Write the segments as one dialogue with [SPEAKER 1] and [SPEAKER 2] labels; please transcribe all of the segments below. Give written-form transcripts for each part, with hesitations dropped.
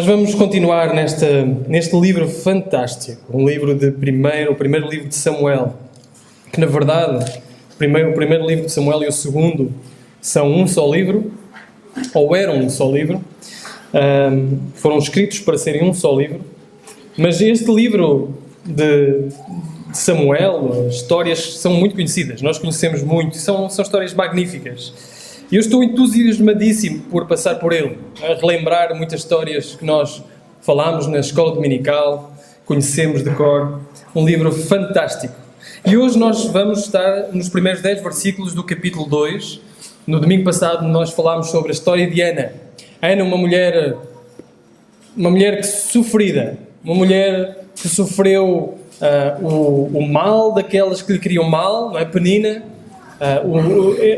[SPEAKER 1] Nós vamos continuar neste livro fantástico, o primeiro livro de Samuel, que na verdade, o primeiro livro de Samuel e o segundo são um só livro, ou eram um só livro, foram escritos para serem um só livro, mas este livro de Samuel, as histórias são muito conhecidas, nós conhecemos muito, são histórias magníficas. E eu estou entusiasmadíssimo por passar por ele, a relembrar muitas histórias que nós falámos na escola dominical, conhecemos de cor, um livro fantástico. E hoje nós vamos estar nos primeiros 10 versículos do capítulo 2. No domingo passado nós falámos sobre a história de Ana. Ana, uma mulher que sofrida, uma mulher que sofreu o mal daquelas que lhe queriam mal, não é? Penina.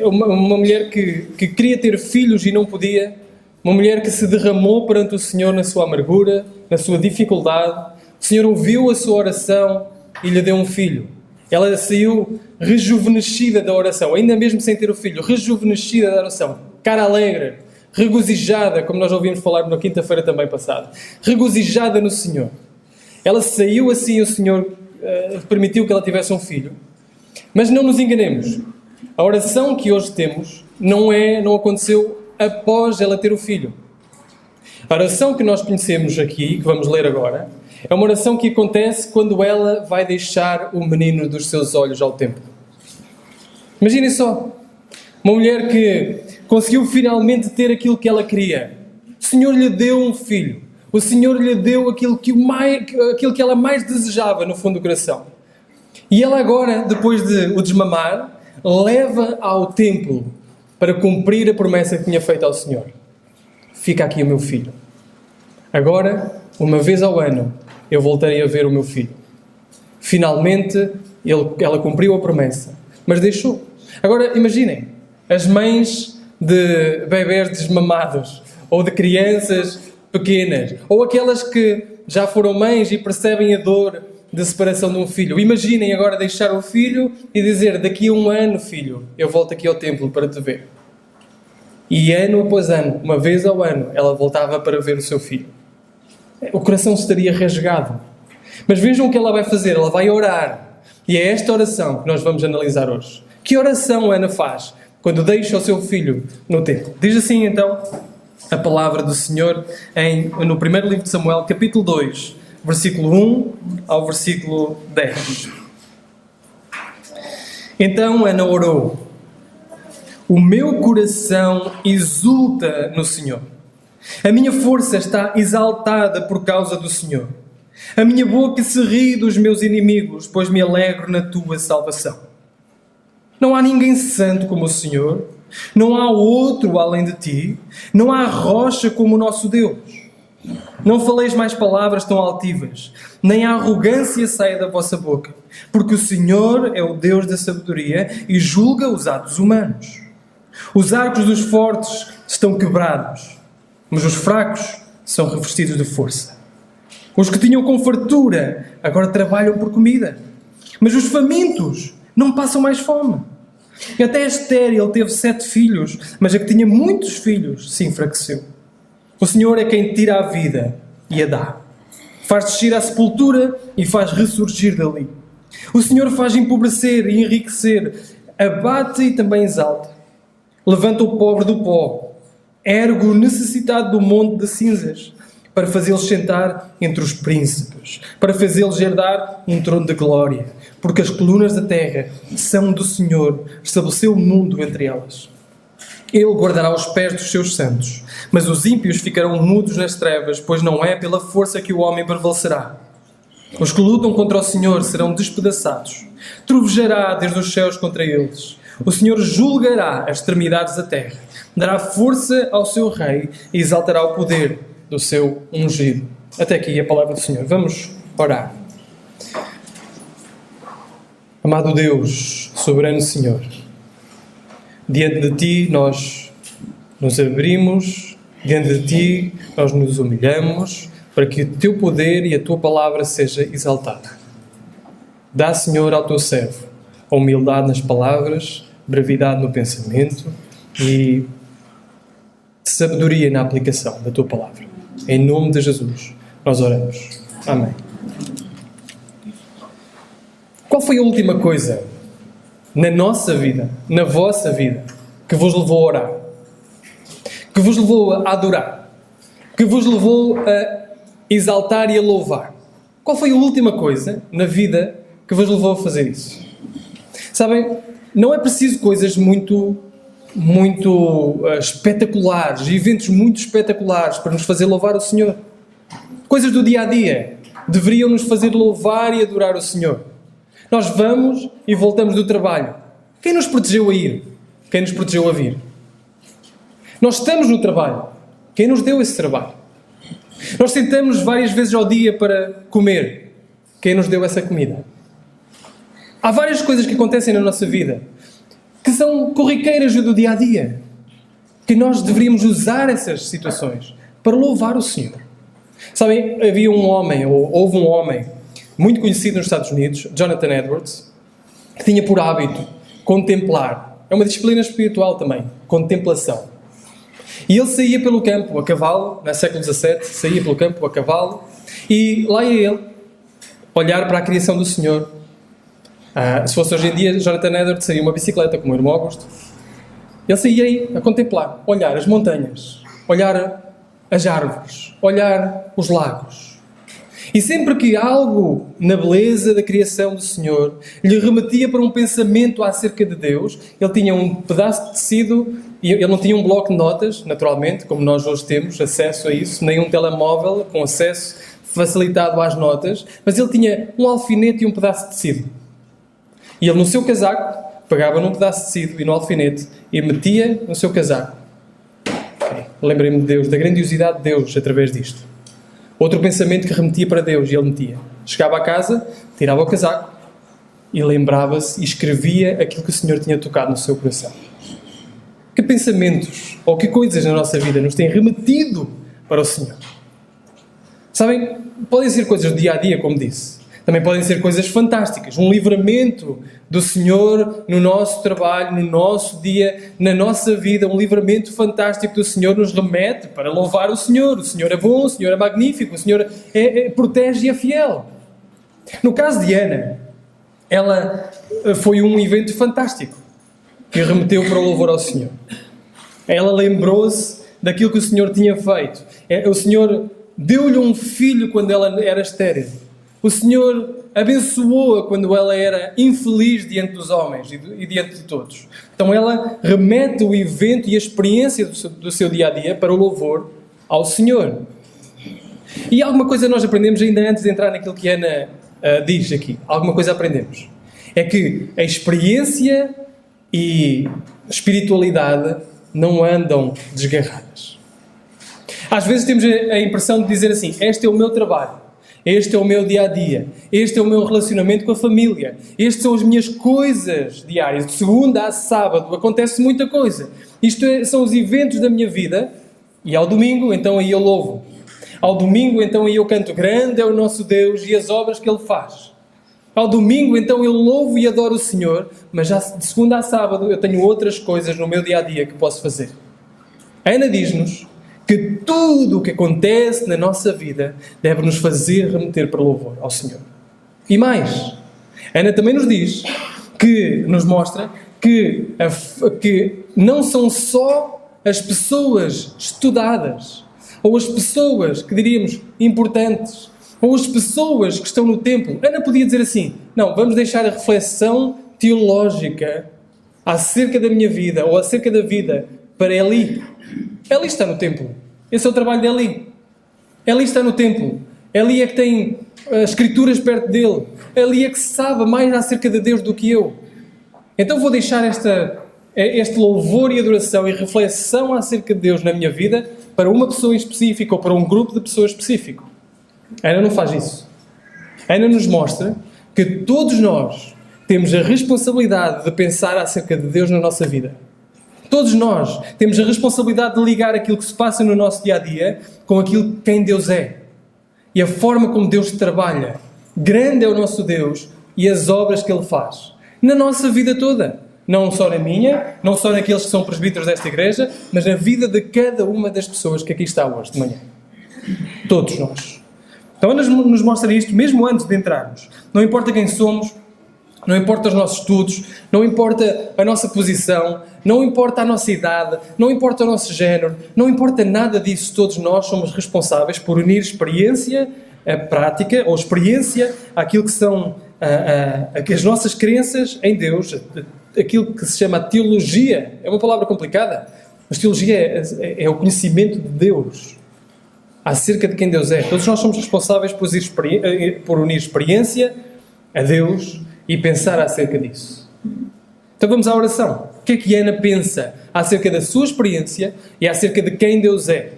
[SPEAKER 1] Uma mulher que queria ter filhos e não podia, uma mulher que se derramou perante o Senhor na sua amargura, na sua dificuldade. O Senhor ouviu a sua oração e lhe deu um filho. Ela saiu rejuvenescida da oração, ainda mesmo sem ter o filho, rejuvenescida da oração, cara alegre, regozijada, como nós ouvimos falar na quinta-feira também passada, regozijada no Senhor. Ela saiu assim, o Senhor permitiu que ela tivesse um filho. Mas não nos enganemos. A oração que hoje temos não aconteceu após ela ter o filho. A oração que nós conhecemos aqui, que vamos ler agora, é uma oração que acontece quando ela vai deixar o menino dos seus olhos ao templo. Imaginem só, uma mulher que conseguiu finalmente ter aquilo que ela queria. O Senhor lhe deu um filho. O Senhor lhe deu aquilo que ela mais desejava no fundo do coração. E ela agora, depois de o desmamar, leva ao templo para cumprir a promessa que tinha feito ao Senhor. Fica aqui o meu filho. Agora, uma vez ao ano, eu voltarei a ver o meu filho. Finalmente, ela cumpriu a promessa, mas deixou. Agora, imaginem, as mães de bebés desmamados, ou de crianças pequenas, ou aquelas que já foram mães e percebem a dor da separação de um filho. Imaginem agora deixar o filho e dizer: daqui a um ano, filho, eu volto aqui ao templo para te ver. E ano após ano, uma vez ao ano, ela voltava para ver o seu filho. O coração estaria rasgado. Mas vejam o que ela vai fazer. Ela vai orar. E é esta oração que nós vamos analisar hoje. Que oração Ana faz quando deixa o seu filho no templo? Diz assim então a palavra do Senhor no primeiro livro de Samuel, capítulo 2, versículo 1 ao versículo 10. Então Ana orou: o meu coração exulta no Senhor. A minha força está exaltada por causa do Senhor. A minha boca se ri dos meus inimigos, pois me alegro na tua salvação. Não há ninguém santo como o Senhor. Não há outro além de ti. Não há rocha como o nosso Deus. Não faleis mais palavras tão altivas, nem a arrogância saia da vossa boca, porque o Senhor é o Deus da sabedoria e julga os atos humanos. Os arcos dos fortes estão quebrados, mas os fracos são revestidos de força. Os que tinham com fartura agora trabalham por comida, mas os famintos não passam mais fome. E até Estéril teve 7 filhos, mas a que tinha muitos filhos se enfraqueceu. O Senhor é quem tira a vida e a dá. Faz descer à sepultura e faz ressurgir dali. O Senhor faz empobrecer e enriquecer, abate e também exalta. Levanta o pobre do pó, ergue o necessitado do monte de cinzas, para fazê-los sentar entre os príncipes, para fazê-los herdar um trono de glória, porque as colunas da terra são do Senhor, estabeleceu o mundo entre elas. Ele guardará os pés dos seus santos, mas os ímpios ficarão mudos nas trevas, pois não é pela força que o homem prevalecerá. Os que lutam contra o Senhor serão despedaçados. Trovejará desde os céus contra eles. O Senhor julgará as extremidades da terra, dará força ao seu rei e exaltará o poder do seu ungido. Até aqui a palavra do Senhor. Vamos orar. Amado Deus, soberano Senhor, diante de Ti nós nos abrimos, diante de Ti nós nos humilhamos, para que o Teu poder e a Tua palavra seja exaltada. Dá, Senhor, ao Teu servo a humildade nas palavras, brevidade no pensamento e sabedoria na aplicação da Tua palavra. Em nome de Jesus, nós oramos. Amém. Qual foi a última coisa na nossa vida, na vossa vida, que vos levou a orar? Que vos levou a adorar? Que vos levou a exaltar e a louvar? Qual foi a última coisa na vida que vos levou a fazer isso? Sabem, não é preciso coisas muito espetaculares, eventos muito espetaculares para nos fazer louvar o Senhor. Coisas do dia-a-dia deveriam nos fazer louvar e adorar o Senhor. Nós vamos e voltamos do trabalho. Quem nos protegeu a ir? Quem nos protegeu a vir? Nós estamos no trabalho. Quem nos deu esse trabalho? Nós sentamos várias vezes ao dia para comer. Quem nos deu essa comida? Há várias coisas que acontecem na nossa vida que são corriqueiras do dia-a-dia, que nós deveríamos usar essas situações para louvar o Senhor. Sabem, houve um homem muito conhecido nos Estados Unidos, Jonathan Edwards, que tinha por hábito contemplar. É uma disciplina espiritual também, contemplação. E ele saía pelo campo a cavalo, no século XVII, saía pelo campo a cavalo, e lá ia ele olhar para a criação do Senhor. Se fosse hoje em dia, Jonathan Edwards saía uma bicicleta, como o irmão Augusto. Ele saía aí a contemplar, olhar as montanhas, olhar as árvores, olhar os lagos. E sempre que algo na beleza da criação do Senhor lhe remetia para um pensamento acerca de Deus, ele tinha um pedaço de tecido, e ele não tinha um bloco de notas, naturalmente, como nós hoje temos acesso a isso, nem um telemóvel com acesso facilitado às notas, mas ele tinha um alfinete e um pedaço de tecido. E ele no seu casaco pegava num pedaço de tecido e no alfinete e metia no seu casaco. Lembrei-me de Deus, da grandiosidade de Deus através disto. Outro pensamento que remetia para Deus e ele metia. Chegava a casa, tirava o casaco e lembrava-se e escrevia aquilo que o Senhor tinha tocado no seu coração. Que pensamentos ou que coisas na nossa vida nos têm remetido para o Senhor? Sabem, podem ser coisas do dia-a-dia, como disse. Também podem ser coisas fantásticas. Um livramento do Senhor no nosso trabalho, no nosso dia, na nossa vida. Um livramento fantástico do Senhor nos remete para louvar o Senhor. O Senhor é bom, o Senhor é magnífico, o Senhor protege e é fiel. No caso de Ana, ela foi um evento fantástico que remeteu para o louvor ao Senhor. Ela lembrou-se daquilo que o Senhor tinha feito. O Senhor deu-lhe um filho quando ela era estéril. O Senhor abençoou-a quando ela era infeliz diante dos homens e diante de todos. Então ela remete o evento e a experiência do seu dia-a-dia para o louvor ao Senhor. E alguma coisa nós aprendemos ainda antes de entrar naquilo que Ana diz aqui. Alguma coisa aprendemos. É que a experiência e a espiritualidade não andam desgarradas. Às vezes temos a impressão de dizer assim, este é o meu trabalho. Este é o meu dia-a-dia. Este é o meu relacionamento com a família. Estas são as minhas coisas diárias. De segunda a sábado acontece muita coisa. São os eventos da minha vida. E ao domingo, então aí eu louvo. Ao domingo, então aí eu canto. Grande é o nosso Deus e as obras que Ele faz. Ao domingo, então eu louvo e adoro o Senhor. Mas já de segunda a sábado eu tenho outras coisas no meu dia-a-dia que posso fazer. A Ana diz-nos que tudo o que acontece na nossa vida deve nos fazer remeter para louvor ao Senhor. E mais, Ana também nos diz, nos mostra que não são só as pessoas estudadas, ou as pessoas que diríamos importantes, ou as pessoas que estão no templo. Ana podia dizer assim, não, vamos deixar a reflexão teológica acerca da minha vida, ou acerca da vida, para Eli. Eli está no templo. Esse é o trabalho de Eli. Eli está no templo. Eli é que tem as escrituras perto dele. Eli é que sabe mais acerca de Deus do que eu. Então vou deixar este louvor e adoração e reflexão acerca de Deus na minha vida para uma pessoa em específico ou para um grupo de pessoas específico. Ana não faz isso. Ana nos mostra que todos nós temos a responsabilidade de pensar acerca de Deus na nossa vida. Todos nós temos a responsabilidade de ligar aquilo que se passa no nosso dia-a-dia com aquilo quem Deus é. E a forma como Deus trabalha. Grande é o nosso Deus e as obras que Ele faz. Na nossa vida toda. Não só na minha, não só naqueles que são presbíteros desta igreja, mas na vida de cada uma das pessoas que aqui está hoje de manhã. Todos nós. Então Ana nos mostra isto mesmo antes de entrarmos. Não importa quem somos, não importa os nossos estudos, não importa a nossa posição, não importa a nossa idade, não importa o nosso género, não importa nada disso. Todos nós somos responsáveis por unir experiência à prática, ou experiência àquilo que são as nossas crenças em Deus, aquilo que se chama teologia. É uma palavra complicada, mas teologia é o conhecimento de Deus acerca de quem Deus é. Todos nós somos responsáveis por unir experiência a Deus e pensar acerca disso. Então vamos à oração. O que é que Ana pensa acerca da sua experiência e acerca de quem Deus é?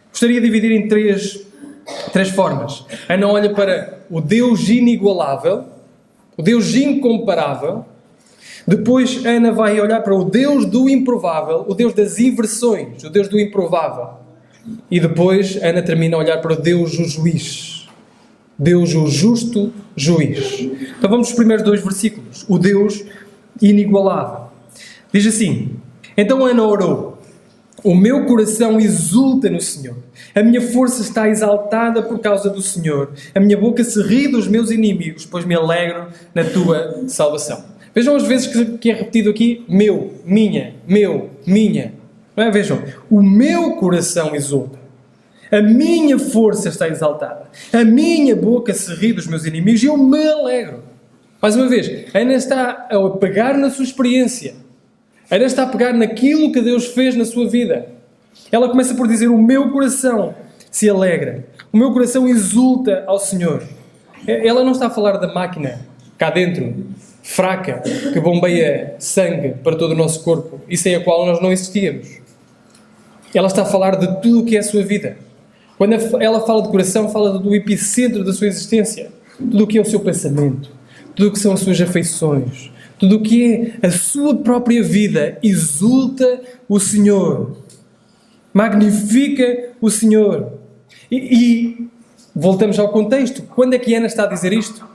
[SPEAKER 1] Gostaria de dividir em três formas. Ana olha para o Deus inigualável, o Deus incomparável. Depois Ana vai olhar para o Deus do improvável, o Deus das inversões, o Deus do improvável. E depois Ana termina a olhar para o Deus o juiz. Deus o justo juiz. Então vamos aos primeiros 2 versículos. O Deus inigualável. Diz assim: então Ana orou: o meu coração exulta no Senhor. A minha força está exaltada por causa do Senhor. A minha boca se ri dos meus inimigos, pois me alegro na tua salvação. Vejam as vezes que é repetido aqui: meu, minha, minha. Não é? Vejam, o meu coração exulta, a minha força está exaltada, a minha boca se ri dos meus inimigos e eu me alegro. Mais uma vez, Ana está a pegar na sua experiência, Ana está a pegar naquilo que Deus fez na sua vida. Ela começa por dizer: o meu coração se alegra, o meu coração exulta ao Senhor. Ela não está a falar da máquina cá dentro, fraca, que bombeia sangue para todo o nosso corpo e sem a qual nós não existíamos. Ela está a falar de tudo o que é a sua vida. Quando ela fala de coração, fala do epicentro da sua existência. Tudo o que é o seu pensamento, tudo o que são as suas afeições, tudo o que é a sua própria vida. Exulta o Senhor. Magnifica o Senhor. E voltamos ao contexto. Quando é que Ana está a dizer isto?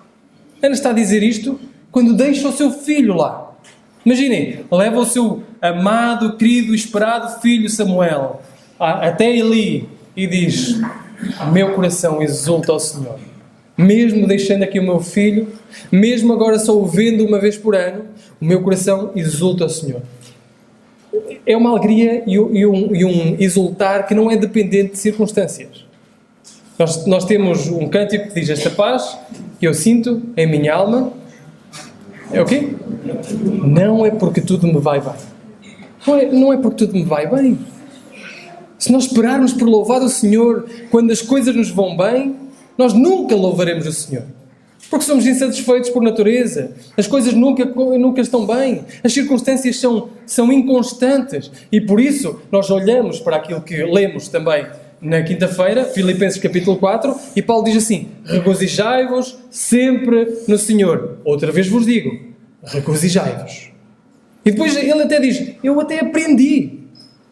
[SPEAKER 1] Ana está a dizer isto quando deixa o seu filho lá. Imaginem, leva o seu amado, querido, esperado filho Samuel até Eli e diz: meu coração exulta ao Senhor. Mesmo deixando aqui o meu filho, mesmo agora só o vendo uma vez por ano, o meu coração exulta ao Senhor. É uma alegria e um exultar que não é dependente de circunstâncias. Nós temos um cântico que diz: esta paz que eu sinto em minha alma é o quê? Não é porque tudo me vai bem. Não é porque tudo me vai bem. Se nós esperarmos por louvar o Senhor quando as coisas nos vão bem, nós nunca louvaremos o Senhor. Porque somos insatisfeitos por natureza. As coisas nunca estão bem. As circunstâncias são inconstantes. E por isso nós olhamos para aquilo que lemos também na quinta-feira, Filipenses capítulo 4, e Paulo diz assim: regozijai-vos sempre no Senhor. Outra vez vos digo, regozijai-vos. E depois ele até diz: eu até aprendi.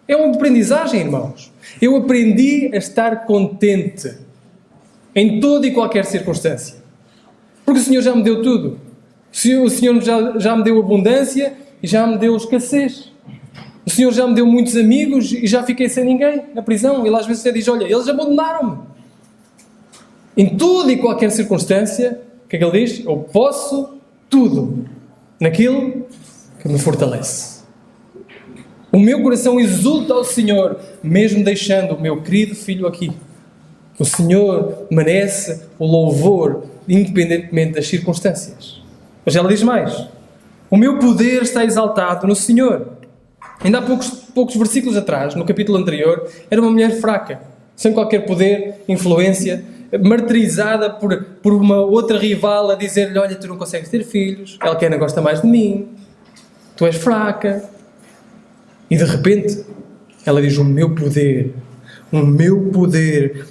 [SPEAKER 1] É uma aprendizagem, irmãos. Eu aprendi a estar contente em toda e qualquer circunstância. Porque o Senhor já me deu tudo. O Senhor já me deu abundância e já me deu escassez. O Senhor já me deu muitos amigos e já fiquei sem ninguém na prisão. Ele às vezes até diz: olha, eles abandonaram-me. Em toda e qualquer circunstância, o que é que ele diz? Eu posso tudo naquilo que me fortalece. O meu coração exulta ao Senhor, mesmo deixando o meu querido filho aqui. O Senhor merece o louvor, independentemente das circunstâncias. Mas ela diz mais: o meu poder está exaltado no Senhor. Ainda há poucos versículos atrás, no capítulo anterior, era uma mulher fraca, sem qualquer poder, influência, martirizada por uma outra rival a dizer-lhe: olha, tu não consegues ter filhos, Elquena gosta mais de mim, tu és fraca. E de repente, ela diz: o meu poder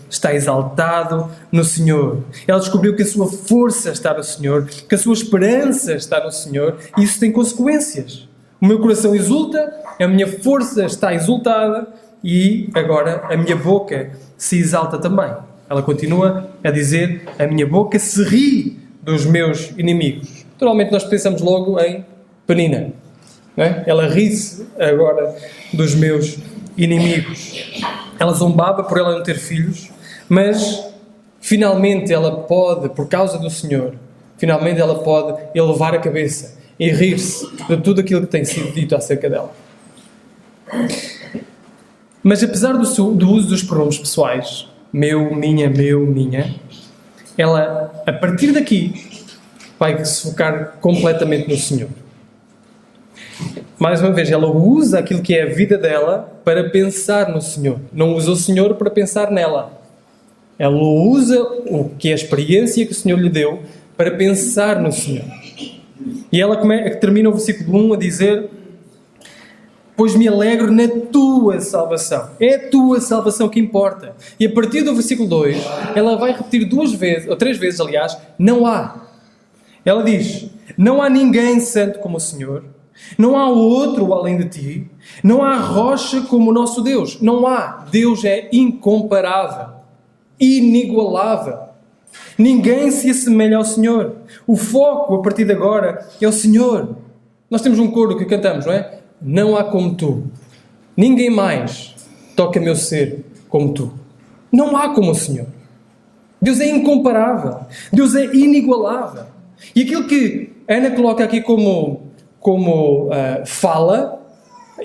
[SPEAKER 1] está exaltado no Senhor. Ela descobriu que a sua força está no Senhor, que a sua esperança está no Senhor, e isso tem consequências. O meu coração exulta, a minha força está exultada e agora a minha boca se exalta também. Ela continua a dizer: a minha boca se ri dos meus inimigos. Naturalmente nós pensamos logo em Penina, não é? Ela ri-se agora dos meus inimigos. Ela zombava por ela não ter filhos, Mas, finalmente, ela pode, por causa do Senhor, finalmente ela pode elevar a cabeça e rir-se de tudo aquilo que tem sido dito acerca dela. Mas, apesar do uso dos pronomes pessoais, meu, minha, ela, a partir daqui, vai se focar completamente no Senhor. Mais uma vez, ela usa aquilo que é a vida dela para pensar no Senhor. Não usa o Senhor para pensar nela. Ela usa o que é a experiência que o Senhor lhe deu para pensar no Senhor. E ela termina o versículo 1 a dizer: pois me alegro na tua salvação. É a tua salvação que importa. E a partir do versículo 2, ela vai repetir 2 vezes, ou 3 vezes, aliás, não há. Ela diz: não há ninguém santo como o Senhor. Não há outro além de ti. Não há rocha como o nosso Deus. Não há. Deus é incomparável, inigualável. Ninguém se assemelha ao Senhor. O foco, a partir de agora, é o Senhor. Nós temos um coro que cantamos, não é? Não há como tu. Ninguém mais toca meu ser como tu. Não há como o Senhor. Deus é incomparável. Deus é inigualável. E aquilo que Ana coloca aqui como fala,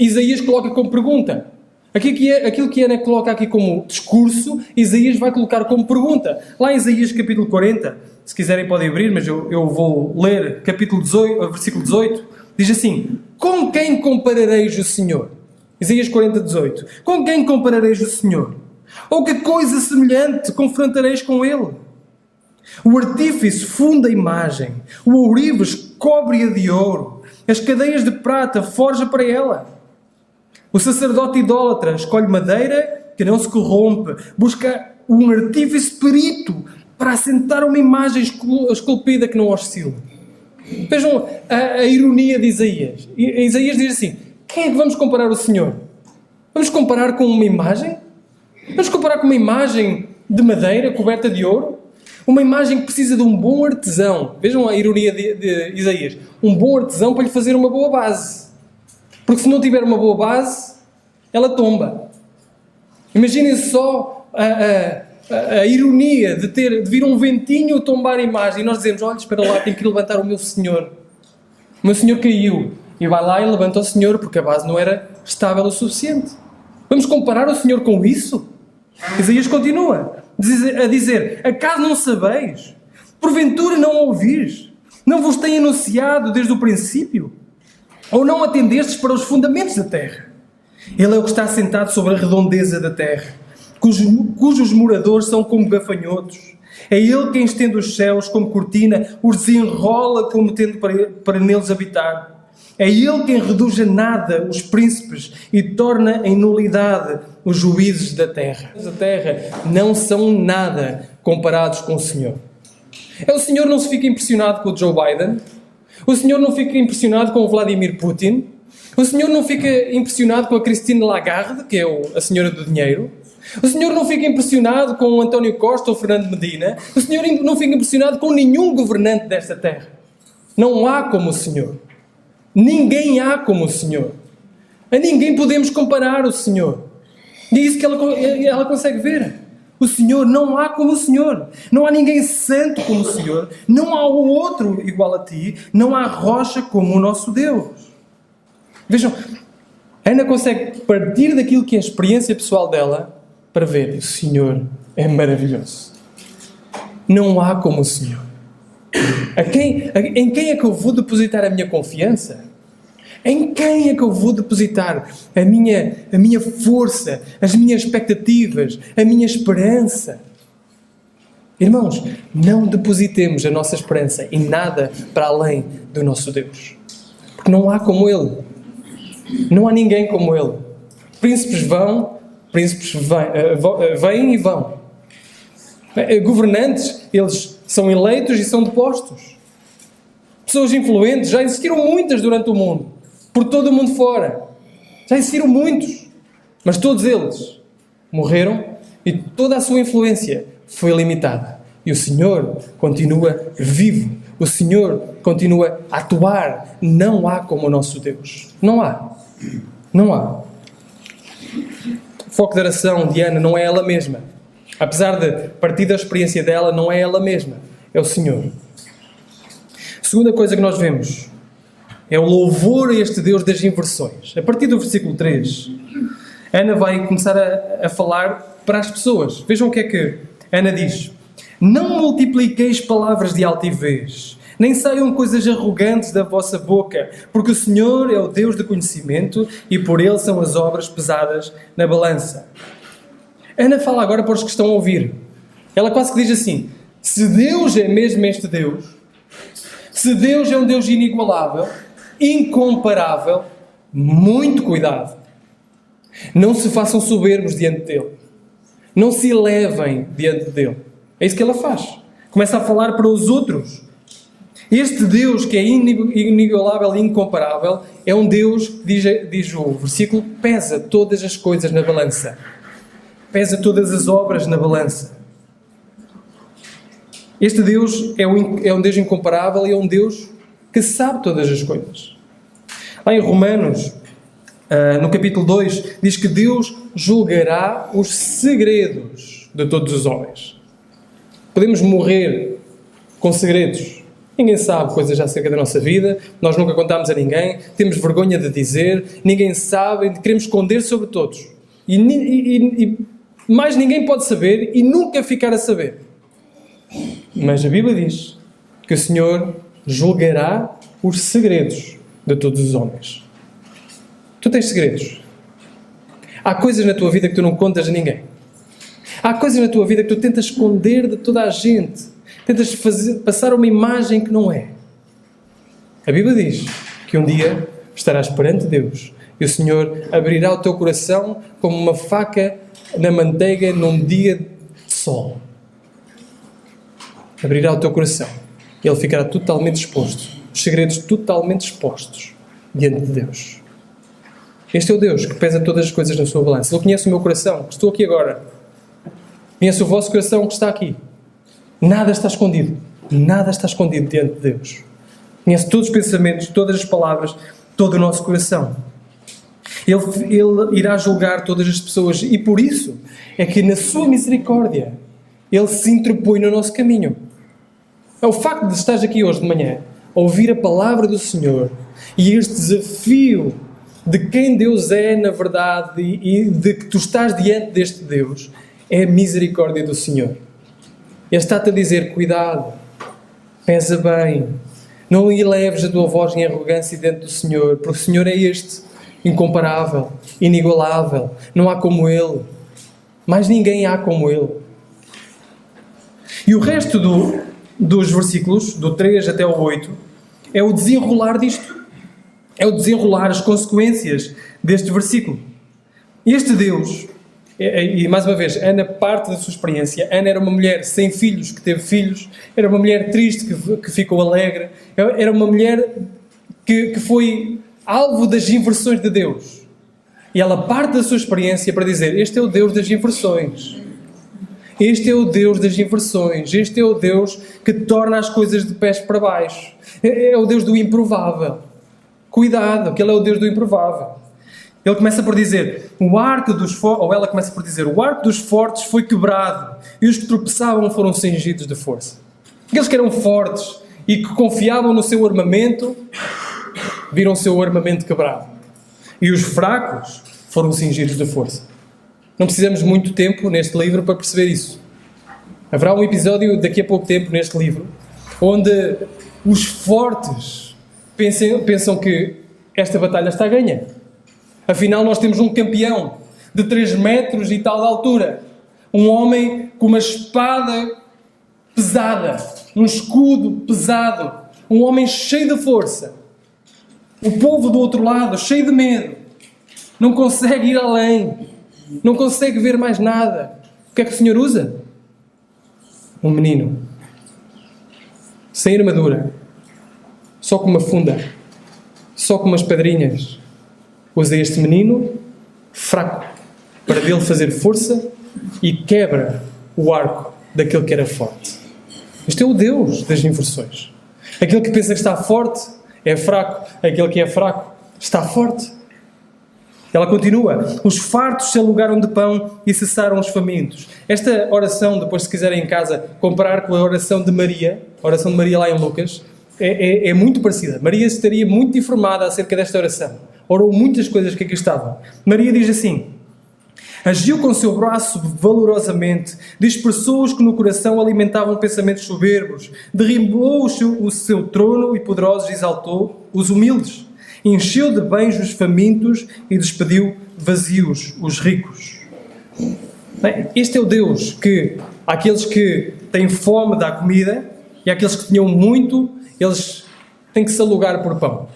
[SPEAKER 1] Isaías coloca como pergunta. Aquilo que Ana coloca aqui como discurso, Isaías vai colocar como pergunta. Lá em Isaías capítulo 40, se quiserem podem abrir, mas eu vou ler capítulo 18, versículo 18, diz assim: com quem comparareis o Senhor? Isaías 40, 18. Com quem comparareis o Senhor? Ou que coisa semelhante confrontareis com Ele? O artífice funda a imagem, o ourives cobre-a de ouro, as cadeias de prata forja para ela. O sacerdote idólatra escolhe madeira que não se corrompe, busca um artífice perito para assentar uma imagem esculpida que não oscila. Vejam a ironia de Isaías. Isaías diz assim: quem é que vamos comparar o Senhor? Vamos comparar com uma imagem? Vamos comparar com uma imagem de madeira coberta de ouro? Uma imagem que precisa de um bom artesão. Vejam a ironia de Isaías. Um bom artesão para lhe fazer uma boa base. Porque se não tiver uma boa base, ela tomba. Imaginem só a ironia de vir um ventinho tombar a imagem e nós dizemos: olha, espera lá, tenho que levantar o meu Senhor. O meu Senhor caiu. E vai lá e levanta o Senhor porque a base não era estável o suficiente. Vamos comparar o Senhor com isso? Isaías continua a dizer: acaso não sabeis? Porventura não ouvis? Não vos tem anunciado desde o princípio? Ou não atendestes para os fundamentos da terra? Ele é o que está sentado sobre a redondeza da terra, cujos moradores são como gafanhotos. É Ele quem estende os céus como cortina, os desenrola como tendo para neles habitar. É Ele quem reduz a nada os príncipes e torna em nulidade os juízes da terra. Os da terra não são nada comparados com o Senhor. O Senhor não se fica impressionado com o Joe Biden. O Senhor não fica impressionado com o Vladimir Putin. O Senhor não fica impressionado com a Christine Lagarde, que é a senhora do dinheiro. O Senhor não fica impressionado com o António Costa ou o Fernando Medina. O Senhor não fica impressionado com nenhum governante desta terra. Não há como o Senhor. Ninguém há como o Senhor. A ninguém podemos comparar o Senhor. E é isso que ela consegue ver. O Senhor, não há como o Senhor. Não há ninguém santo como o Senhor. Não há outro igual a ti. Não há rocha como o nosso Deus. Vejam, Ana consegue partir daquilo que é a experiência pessoal dela para ver: o Senhor é maravilhoso. Não há como o Senhor. Em quem é que eu vou depositar a minha confiança? Em quem é que eu vou depositar a minha força, as minhas expectativas, a minha esperança? Irmãos, não depositemos a nossa esperança em nada para além do nosso Deus. Porque não há como Ele. Não há ninguém como Ele. Príncipes vêm e vão. Governantes, eles são eleitos e são depostos. Pessoas influentes, já existiram muitas durante o mundo. Por todo o mundo fora. Já existiram muitos. Mas todos eles morreram e toda a sua influência foi limitada. E o Senhor continua vivo. O Senhor continua a atuar. Não há como o nosso Deus. Não há. Não há. O foco da oração de Ana não é ela mesma. Apesar de partir da experiência dela, não é ela mesma, é o Senhor. Segunda coisa que nós vemos é o louvor a este Deus das inversões. A partir do versículo 3, Ana vai começar a falar para as pessoas. Vejam o que é que Ana diz. Não multipliqueis palavras de altivez, nem saiam coisas arrogantes da vossa boca, porque o Senhor é o Deus de conhecimento e por Ele são as obras pesadas na balança. Ana fala agora para os que estão a ouvir. Ela quase que diz assim, se Deus é mesmo este Deus, se Deus é um Deus inigualável, incomparável, muito cuidado. Não se façam soberbos diante dele. Não se elevem diante dele. É isso que ela faz. Começa a falar para os outros. Este Deus que é inigualável e incomparável é um Deus que, diz o versículo, pesa todas as coisas na balança. Pesa todas as obras na balança. Este Deus é um Deus incomparável e é um Deus que sabe todas as coisas. Lá em Romanos, no capítulo 2, diz que Deus julgará os segredos de todos os homens. Podemos morrer com segredos. Ninguém sabe coisas acerca da nossa vida, nós nunca contamos a ninguém, temos vergonha de dizer, ninguém sabe, queremos esconder sobre todos. E mais ninguém pode saber e nunca ficar a saber. Mas a Bíblia diz que o Senhor julgará os segredos de todos os homens. Tu tens segredos. Há coisas na tua vida que tu não contas a ninguém. Há coisas na tua vida que tu tentas esconder de toda a gente. Tentas passar uma imagem que não é. A Bíblia diz que um dia estarás perante Deus e o Senhor abrirá o teu coração como uma faca na manteiga num dia de sol. Abrirá o teu coração e ele ficará totalmente exposto. Os segredos totalmente expostos diante de Deus. Este é o Deus que pesa todas as coisas na sua balança. Ele conhece o meu coração, que estou aqui agora. Conhece o vosso coração que está aqui. Nada está escondido. Nada está escondido diante de Deus. Conhece todos os pensamentos, todas as palavras, todo o nosso coração. Ele irá julgar todas as pessoas e por isso é que na sua misericórdia Ele se interpõe no nosso caminho. É o facto de estares aqui hoje de manhã a ouvir a palavra do Senhor e este desafio de quem Deus é na verdade e de que tu estás diante deste Deus é a misericórdia do Senhor. Ele está-te a dizer, cuidado, pesa bem, não eleves a tua voz em arrogância diante do Senhor, porque o Senhor é este, incomparável, inigualável, não há como Ele, mais ninguém há como Ele. E o resto dos versículos, do 3 até o 8, é o desenrolar disto, é o desenrolar as consequências deste versículo. Este Deus, e mais uma vez, Ana parte da sua experiência. Ana era uma mulher sem filhos, que teve filhos, era uma mulher triste, que ficou alegre, era uma mulher que foi alvo das inversões de Deus. E ela parte da sua experiência para dizer, este é o Deus das inversões. Este é o Deus das inversões. Este é o Deus que torna as coisas de pés para baixo. É o Deus do improvável. Cuidado, que Ele é o Deus do improvável. Ele começa por dizer, ela começa por dizer, o arco dos fortes foi quebrado e os que tropeçavam foram cingidos de força. Aqueles que eram fortes e que confiavam no seu armamento, viram o seu armamento quebrado. E os fracos foram cingidos de força. Não precisamos muito tempo neste livro para perceber isso. Haverá um episódio daqui a pouco tempo neste livro, onde os fortes pensam que esta batalha está ganha. Afinal, nós temos um campeão de 3 metros e tal de altura. Um homem com uma espada pesada, um escudo pesado. Um homem cheio de força. O povo do outro lado, cheio de medo. Não consegue ir além. Não consegue ver mais nada. O que é que o Senhor usa? Um menino. Sem armadura. Só com uma funda. Só com umas pedrinhas. Usa este menino, fraco, para dele fazer força e quebra o arco daquele que era forte. Este é o Deus das inversões. Aquele que pensa que está forte é fraco. Aquele que é fraco está forte. Ela continua: os fartos se alugaram de pão e cessaram os famintos. Esta oração, depois se quiserem em casa comparar com a oração de Maria lá em Lucas, é muito parecida. Maria estaria muito informada acerca desta oração. Orou muitas coisas que aqui estavam. Maria diz assim: agiu com seu braço valorosamente, dispersou os que no coração alimentavam pensamentos soberbos, derribou o seu trono e poderosos exaltou os humildes, encheu de bens os famintos e despediu vazios os ricos. Bem, este é o Deus que àqueles que têm fome dá comida e àqueles que tinham muito, eles têm que se alugar por pão.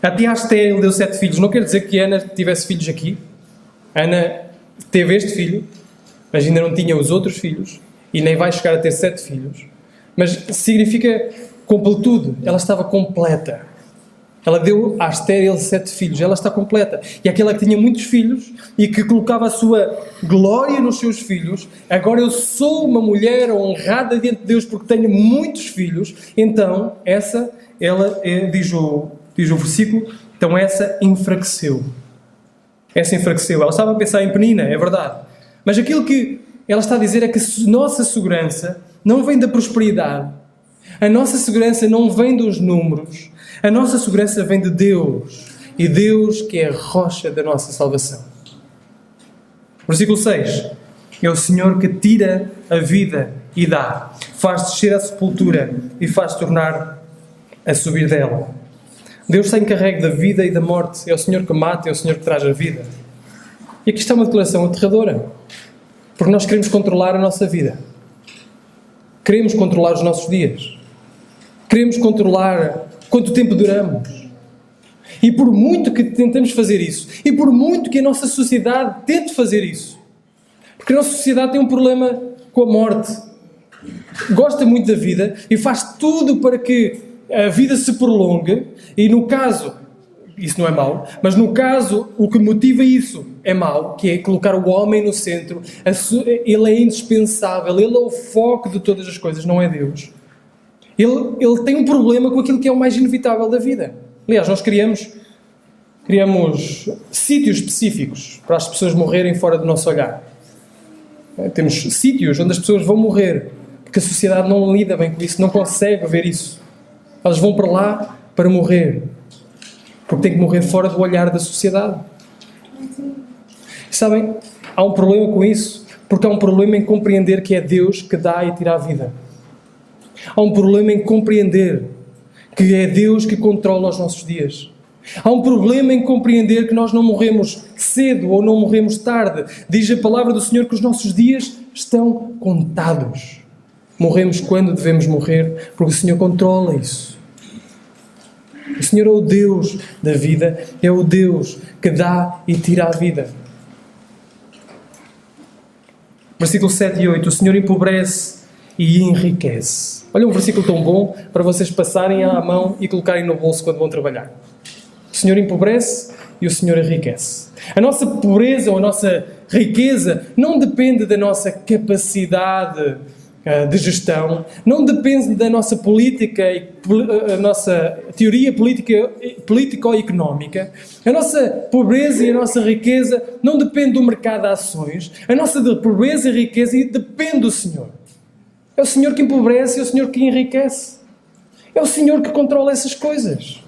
[SPEAKER 1] A tia Asté, ele deu 7 filhos. Não quer dizer que Ana tivesse filhos aqui. Ana teve este filho, mas ainda não tinha os outros filhos e nem vai chegar a ter 7 filhos. Mas significa completude. Ela estava completa. Ela deu a Asté 7 filhos. Ela está completa. E aquela que tinha muitos filhos e que colocava a sua glória nos seus filhos, agora eu sou uma mulher honrada diante de Deus porque tenho muitos filhos. Então, diz o versículo, então essa enfraqueceu. Ela estava a pensar em Penina, é verdade. Mas aquilo que ela está a dizer é que a nossa segurança não vem da prosperidade. A nossa segurança não vem dos números. A nossa segurança vem de Deus. E Deus que é a rocha da nossa salvação. Versículo 6. É o Senhor que tira a vida e dá. Faz descer a sepultura e faz tornar a subir dela. Deus está encarregue da vida e da morte. É o Senhor que mata, é o Senhor que traz a vida. E aqui está uma declaração aterradora. Porque nós queremos controlar a nossa vida. Queremos controlar os nossos dias. Queremos controlar quanto tempo duramos. E por muito que tentamos fazer isso, e por muito que a nossa sociedade tente fazer isso, porque a nossa sociedade tem um problema com a morte. Gosta muito da vida e faz tudo para que a vida se prolongue, e no caso, isso não é mau, mas no caso, o que motiva isso é mau, que é colocar o homem no centro. Ele é indispensável, ele é o foco de todas as coisas, não é Deus. Ele tem um problema com aquilo que é o mais inevitável da vida. Aliás, nós criamos sítios específicos para as pessoas morrerem fora do nosso olhar. Temos sítios onde as pessoas vão morrer, porque a sociedade não lida bem com isso, não consegue ver isso. Elas vão para lá para morrer, porque têm que morrer fora do olhar da sociedade. E sabem, há um problema com isso, porque há um problema em compreender que é Deus que dá e tira a vida. Há um problema em compreender que é Deus que controla os nossos dias. Há um problema em compreender que nós não morremos cedo ou não morremos tarde. Diz a palavra do Senhor que os nossos dias estão contados. Morremos quando devemos morrer, porque o Senhor controla isso. O Senhor é o Deus da vida, é o Deus que dá e tira a vida. Versículo 7 e 8. O Senhor empobrece e enriquece. Olha um versículo tão bom para vocês passarem à mão e colocarem no bolso quando vão trabalhar. O Senhor empobrece e o Senhor enriquece. A nossa pobreza ou a nossa riqueza não depende da nossa capacidade de gestão, não depende da nossa política, a nossa teoria político-económica. A nossa pobreza e a nossa riqueza não depende do mercado de ações. A nossa pobreza e riqueza depende do Senhor. É o Senhor que empobrece e é o Senhor que enriquece. É o Senhor que controla essas coisas.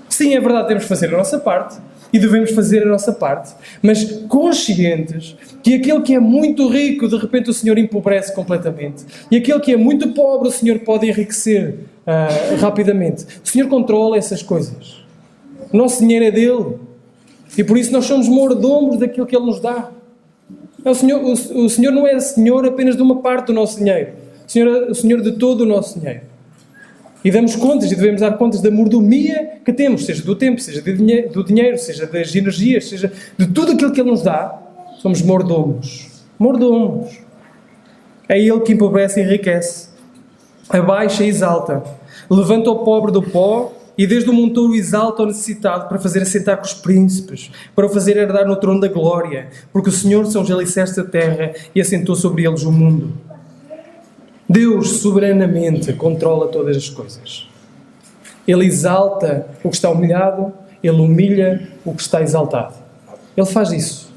[SPEAKER 1] Sim, é verdade, temos que fazer a nossa parte e devemos fazer a nossa parte, mas conscientes que aquele que é muito rico, de repente o Senhor empobrece completamente, e aquele que é muito pobre, o Senhor pode enriquecer rapidamente. O Senhor controla essas coisas. O nosso dinheiro é dele e por isso nós somos mordomos daquilo que Ele nos dá. O Senhor não é Senhor apenas de uma parte do nosso dinheiro. O Senhor é o Senhor de todo o nosso dinheiro. E damos contas e devemos dar contas da mordomia que temos, seja do tempo, seja do dinheiro, seja das energias, seja de tudo aquilo que Ele nos dá. Somos mordomos. Mordomos. É Ele que empobrece e enriquece. Abaixa e exalta. Levanta o pobre do pó e desde o montouro exalta o necessitado para fazer assentar com os príncipes, para o fazer herdar no trono da glória, porque o Senhor são os alicerces da terra e assentou sobre eles o mundo. Deus soberanamente controla todas as coisas. Ele exalta o que está humilhado Ele humilha o que está exaltado. Ele faz isso.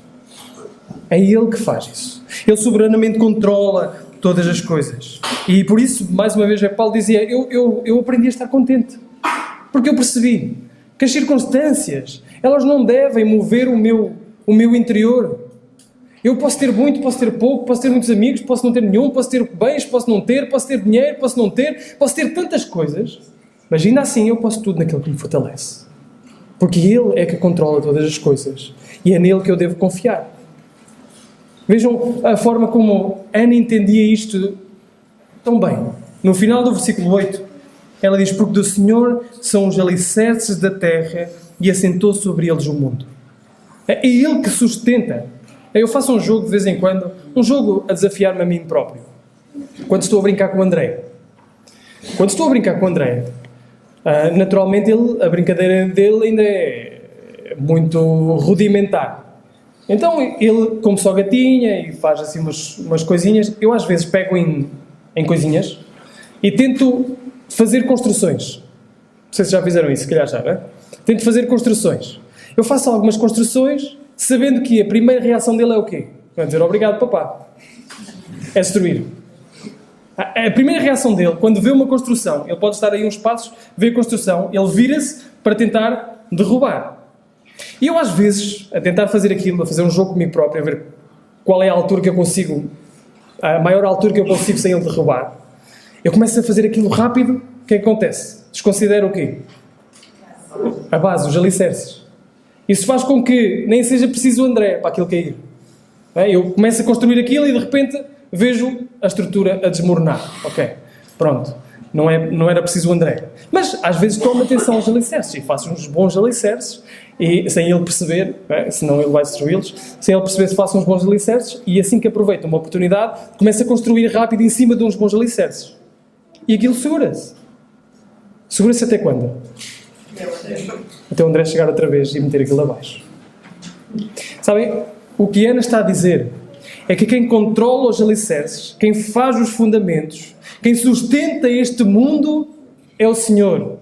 [SPEAKER 1] É Ele que faz isso. Ele soberanamente controla todas as coisas. E por isso, mais uma vez, Paulo dizia, eu aprendi a estar contente. Porque eu percebi que as circunstâncias, elas não devem mover o meu interior. Eu posso ter muito, posso ter pouco, posso ter muitos amigos, posso não ter nenhum, posso ter bens, posso não ter, posso ter dinheiro, posso não ter, posso ter tantas coisas, mas ainda assim eu posso tudo naquilo que me fortalece. Porque Ele é que controla todas as coisas e é nele que eu devo confiar. Vejam a forma como Ana entendia isto tão bem. No final do versículo 8, ela diz, porque do Senhor são os alicerces da terra e assentou sobre eles o mundo. É Ele que sustenta. Eu faço um jogo de vez em quando, um jogo a desafiar-me a mim próprio. Quando estou a brincar com o André. Quando estou a brincar com o André, naturalmente a brincadeira dele ainda é muito rudimentar. Então ele, como só gatinha e faz assim umas coisinhas, eu às vezes pego em coisinhas e tento fazer construções. Não sei se já fizeram isso, se calhar já, não é? Tento fazer construções. Eu faço algumas construções sabendo que a primeira reação dele é o quê? Vai dizer obrigado, papá. É destruir. A primeira reação dele, quando vê uma construção, ele pode estar aí uns passos, vê a construção, ele vira-se para tentar derrubar. E eu às vezes, a tentar fazer aquilo, a fazer um jogo comigo próprio, a ver qual é a altura que eu consigo, a maior altura que eu consigo sem ele derrubar, eu começo a fazer aquilo rápido, o que é que acontece? Desconsidero o quê? A base, os alicerces. Isso faz com que nem seja preciso o André para aquilo cair. Eu começo a construir aquilo e de repente vejo a estrutura a desmoronar. Ok, pronto. Não era preciso o André. Mas às vezes tomo atenção aos alicerces e faço uns bons alicerces e, sem ele perceber, senão ele vai destruí-los, sem ele perceber se faço uns bons alicerces e assim que aproveito uma oportunidade, começo a construir rápido em cima de uns bons alicerces. E aquilo segura-se. Segura-se até quando? Até o André chegar outra vez e meter aquilo abaixo. Sabem? O que Ana está a dizer é que quem controla os alicerces, quem faz os fundamentos, quem sustenta este mundo é o Senhor.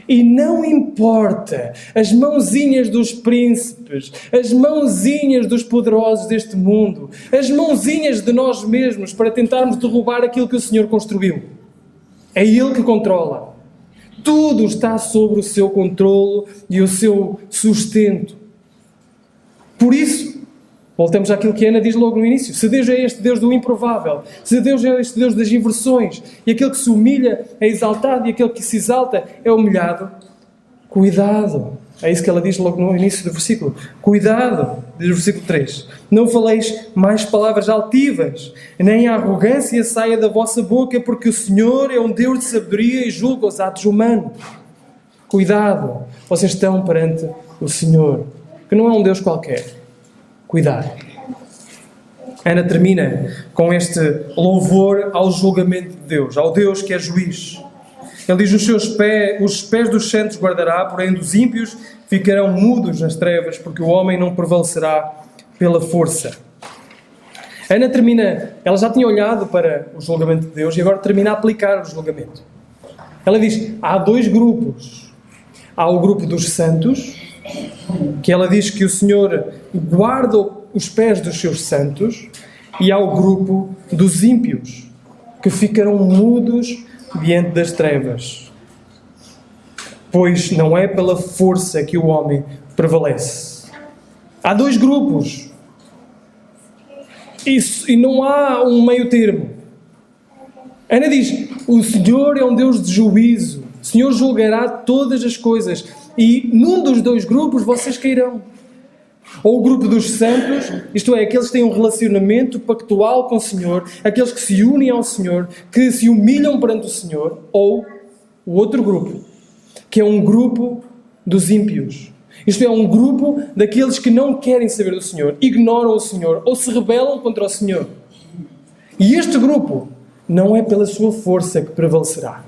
[SPEAKER 1] E não importa as mãozinhas dos príncipes, as mãozinhas dos poderosos deste mundo, as mãozinhas de nós mesmos para tentarmos derrubar aquilo que o Senhor construiu. É Ele que controla. Tudo está sob o seu controlo e o seu sustento. Por isso, voltamos àquilo que Ana diz logo no início. Se Deus é este Deus do improvável, se Deus é este Deus das inversões, e aquele que se humilha é exaltado e aquele que se exalta é humilhado, cuidado. É isso que ela diz logo no início do versículo. Cuidado, diz o versículo 3. Não faleis mais palavras altivas, nem a arrogância saia da vossa boca, porque o Senhor é um Deus de sabedoria e julga os atos humanos. Cuidado, vocês estão perante o Senhor, que não é um Deus qualquer. Cuidado. Ana termina com este louvor ao julgamento de Deus, ao Deus que é juiz. Ele diz, os pés dos santos guardará, porém dos ímpios ficarão mudos nas trevas, porque o homem não prevalecerá pela força. Ana termina, ela já tinha olhado para o julgamento de Deus e agora termina a aplicar o julgamento. Ela diz, há dois grupos. Há o grupo dos santos, que ela diz que o Senhor guarda os pés dos seus santos, e há o grupo dos ímpios, que ficarão mudos diante das trevas. Pois não é pela força que o homem prevalece. Há dois grupos. E não há um meio termo. Ana diz, o Senhor é um Deus de juízo. O Senhor julgará todas as coisas. E num dos dois grupos vocês cairão. Ou o grupo dos santos, isto é, aqueles que têm um relacionamento pactual com o Senhor, aqueles que se unem ao Senhor, que se humilham perante o Senhor, ou o outro grupo, que é um grupo dos ímpios. Isto é, um grupo daqueles que não querem saber do Senhor, ignoram o Senhor, ou se rebelam contra o Senhor. E este grupo não é pela sua força que prevalecerá.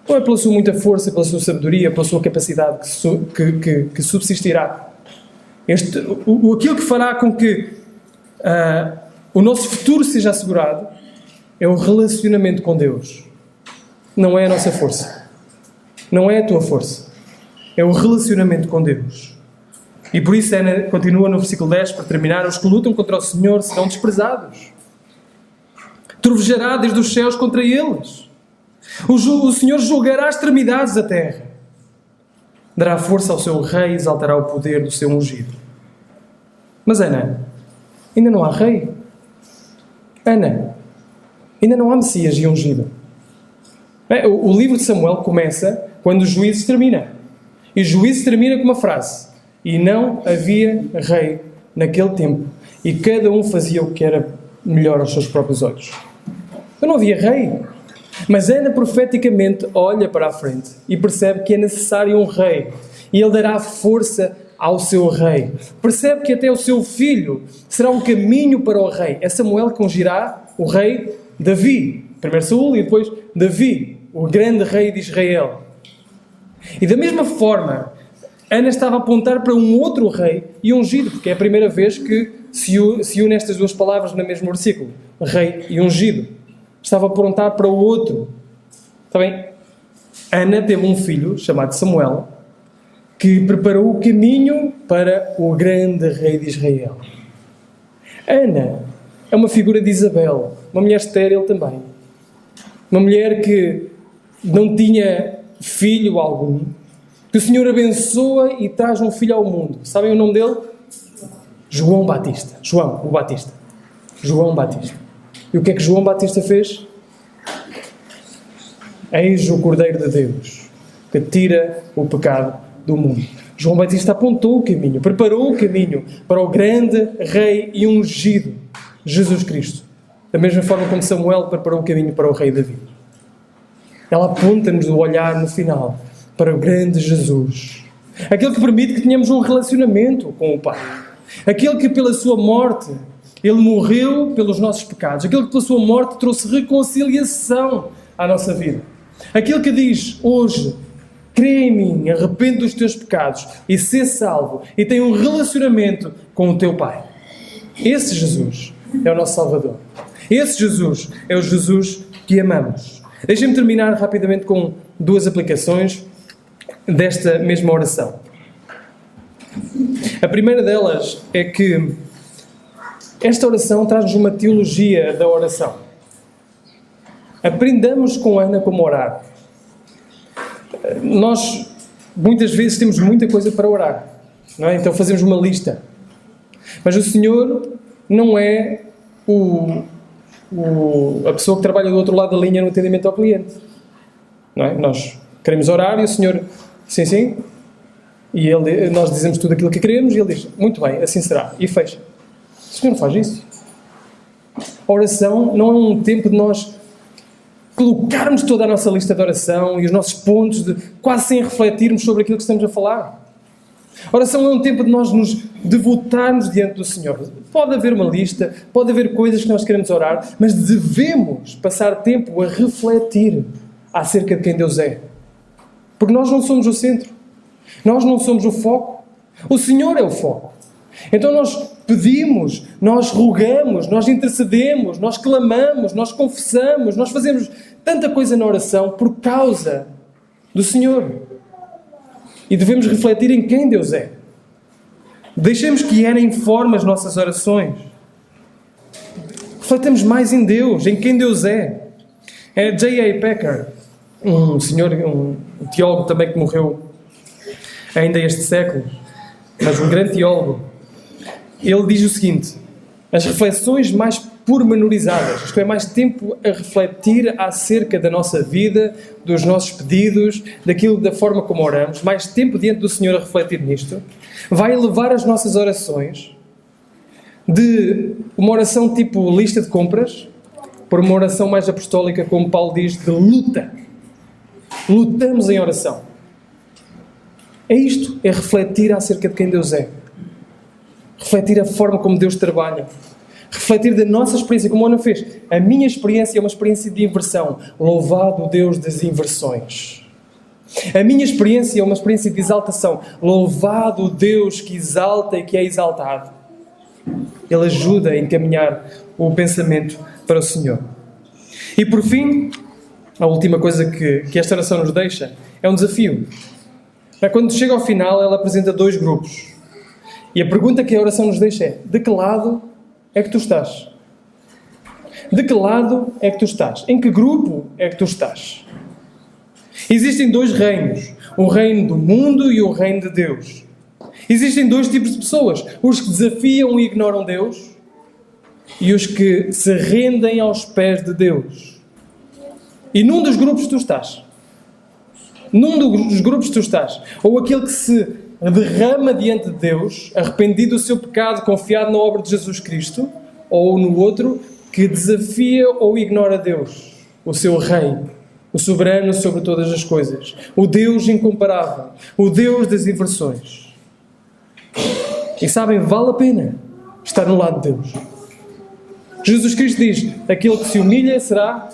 [SPEAKER 1] Não é pela sua muita força, pela sua sabedoria, pela sua capacidade que subsistirá. Aquilo que fará com que o nosso futuro seja assegurado é o relacionamento com Deus. Não é a nossa força. Não é a tua força. é o relacionamento com Deus. E por isso Ana continua no versículo 10 para terminar: os que lutam contra o Senhor serão desprezados. Trovejará desde os céus contra eles. O Senhor julgará as extremidades da terra. Dará força ao seu rei e exaltará o poder do seu ungido. Mas Ana, ainda não há rei. Ana, ainda não há Messias e ungido. O livro de Samuel começa quando o juízo termina. E o juízo termina com uma frase: e não havia rei naquele tempo, e cada um fazia o que era melhor aos seus próprios olhos. Não havia rei. Mas Ana profeticamente olha para a frente e percebe que é necessário um rei. E ele dará força ao seu rei. Percebe que até o seu filho será um caminho para o rei. É Samuel que ungirá o rei Davi. Primeiro Saul e depois Davi, o grande rei de Israel. E da mesma forma, Ana estava a apontar para um outro rei e ungido, porque é a primeira vez que se une estas duas palavras no mesmo versículo. Rei e ungido. Estava a apontar para o outro. Está bem? Ana teve um filho chamado Samuel, que preparou o caminho para o grande rei de Israel. Ana é uma figura de Isabel, uma mulher estéril também. Uma mulher que não tinha filho algum, que o Senhor abençoa e traz um filho ao mundo. Sabem o nome dele? João Batista. João, o Batista. João Batista. E o que é que João Batista fez? Eis o Cordeiro de Deus, que tira o pecado do mundo. João Batista apontou o caminho, preparou o caminho para o grande rei e ungido, Jesus Cristo. Da mesma forma como Samuel preparou o caminho para o rei Davi. Ela aponta-nos o olhar no final para o grande Jesus. Aquele que permite que tenhamos um relacionamento com o Pai. Aquele que pela sua morte, Ele morreu pelos nossos pecados. Aquele que pela sua morte trouxe reconciliação à nossa vida. Aquele que diz hoje: crê em mim, arrepende dos teus pecados e sê salvo e tem um relacionamento com o teu Pai. Esse Jesus é o nosso Salvador. Esse Jesus é o Jesus que amamos. Deixem-me terminar rapidamente com duas aplicações desta mesma oração. A primeira delas é que esta oração traz-nos uma teologia da oração. Aprendamos com Ana como orar. Nós, muitas vezes, temos muita coisa para orar, não é? Então fazemos uma lista. Mas o Senhor não é a pessoa que trabalha do outro lado da linha no atendimento ao cliente. Não é? Nós queremos orar e o Senhor, sim, sim, e nós dizemos tudo aquilo que queremos e Ele diz: muito bem, assim será, e fecha. O Senhor não faz isso. A oração não é um tempo de nós colocarmos toda a nossa lista de oração e os nossos pontos, quase sem refletirmos sobre aquilo que estamos a falar. A oração é um tempo de nós nos devotarmos diante do Senhor. Pode haver uma lista, pode haver coisas que nós queremos orar, mas devemos passar tempo a refletir acerca de quem Deus é. Porque nós não somos o centro. Nós não somos o foco. O Senhor é o foco. Então nós pedimos, nós rogamos, nós intercedemos, nós clamamos, nós confessamos, nós fazemos tanta coisa na oração por causa do Senhor. E devemos refletir em quem Deus é. Deixemos que Ana informe as nossas orações. Refletamos mais em Deus, em quem Deus é. É J.I. Packer, um teólogo também que morreu ainda este século, mas um grande teólogo. Ele diz o seguinte: as reflexões mais pormenorizadas, isto é, mais tempo a refletir acerca da nossa vida, dos nossos pedidos, da forma como oramos, mais tempo diante do Senhor a refletir nisto, vai elevar as nossas orações de uma oração tipo lista de compras, para uma oração mais apostólica, como Paulo diz, de luta. Lutamos em oração. É isto, é refletir acerca de quem Deus é. Refletir a forma como Deus trabalha. Refletir da nossa experiência, como a Ana fez. A minha experiência é uma experiência de inversão. Louvado o Deus das inversões. A minha experiência é uma experiência de exaltação. Louvado o Deus que exalta e que é exaltado. Ele ajuda a encaminhar o pensamento para o Senhor. E por fim, a última coisa que esta oração nos deixa é um desafio. Quando chega ao final, ela apresenta 2 grupos. E a pergunta que a oração nos deixa é: de que lado é que tu estás? De que lado é que tu estás? Em que grupo é que tu estás? Existem 2 reinos. O reino do mundo e o reino de Deus. Existem 2 tipos de pessoas. Os que desafiam e ignoram Deus e os que se rendem aos pés de Deus. E num dos grupos tu estás. Num dos grupos tu estás. Ou aquele que se derrama diante de Deus, arrependido do seu pecado, confiado na obra de Jesus Cristo, ou no outro que desafia ou ignora Deus, o seu Rei, o soberano sobre todas as coisas, o Deus incomparável, o Deus das inversões. E sabem, vale a pena estar no lado de Deus. Jesus Cristo diz: aquele que se humilha será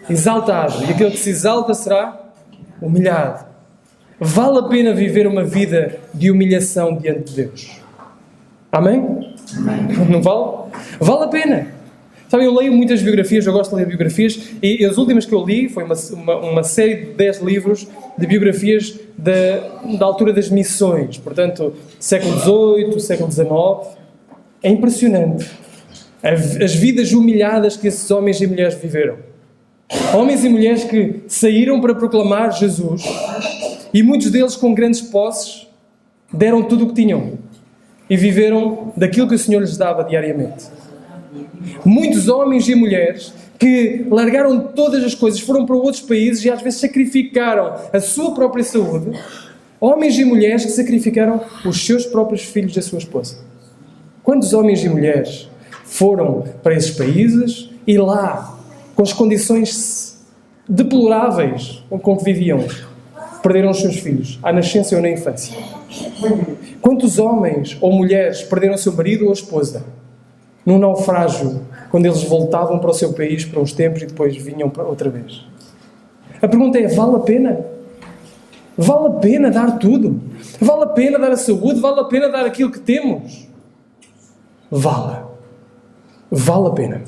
[SPEAKER 1] exaltado, e aquele que se exalta será humilhado. Vale a pena viver uma vida de humilhação diante de Deus. Amém? Não vale? Vale a pena. Sabem, eu leio muitas biografias, eu gosto de ler biografias, e as últimas que eu li foi uma série de 10 livros de biografias da altura das missões, portanto, século XVIII, século XIX. É impressionante as vidas humilhadas que esses homens e mulheres viveram. Homens e mulheres que saíram para proclamar Jesus, e muitos deles com grandes posses deram tudo o que tinham e viveram daquilo que o Senhor lhes dava diariamente. Muitos homens e mulheres que largaram todas as coisas, foram para outros países e às vezes sacrificaram a sua própria saúde. Homens e mulheres que sacrificaram os seus próprios filhos e a sua esposa. Quantos homens e mulheres foram para esses países e lá, com as condições deploráveis com que viviam, perderam os seus filhos, à nascença ou na infância? Quantos homens ou mulheres perderam o seu marido ou a esposa num naufrágio, quando eles voltavam para o seu país por uns tempos e depois vinham outra vez? A pergunta é: vale a pena? Vale a pena dar tudo? Vale a pena dar a saúde? Vale a pena dar aquilo que temos? Vale. Vale a pena.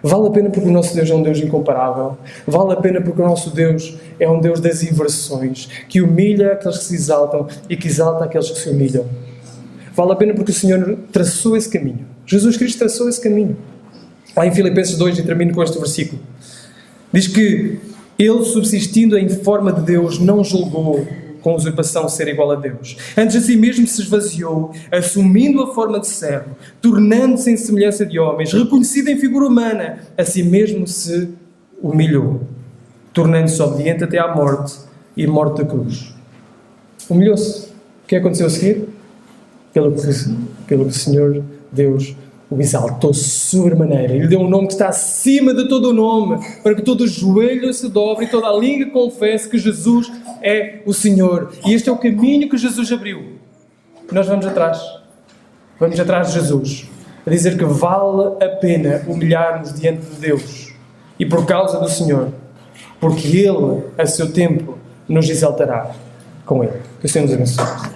[SPEAKER 1] Vale a pena porque o nosso Deus é um Deus incomparável. Vale a pena porque o nosso Deus é um Deus das inversões, que humilha aqueles que se exaltam e que exalta aqueles que se humilham. Vale a pena porque o Senhor traçou esse caminho. Jesus Cristo traçou esse caminho. Lá em Filipenses 2, e termino com este versículo, diz que Ele, subsistindo em forma de Deus, não julgou com usurpação ser igual a Deus. Antes, a si mesmo se esvaziou, assumindo a forma de servo, tornando-se em semelhança de homens, reconhecido em figura humana, a si mesmo se humilhou, tornando-se obediente até à morte e morte da cruz. Humilhou-se. O que aconteceu a seguir? Pelo que o Senhor Deus o exaltou sobremaneira. Ele deu um nome que está acima de todo o nome, para que todo o joelho se dobre e toda a língua confesse que Jesus é o Senhor. E este é o caminho que Jesus abriu. Nós vamos atrás. Vamos atrás de Jesus. A dizer que vale a pena humilhar-nos diante de Deus. E por causa do Senhor. Porque Ele, a seu tempo, nos exaltará com Ele. Que o Senhor nos abençoe.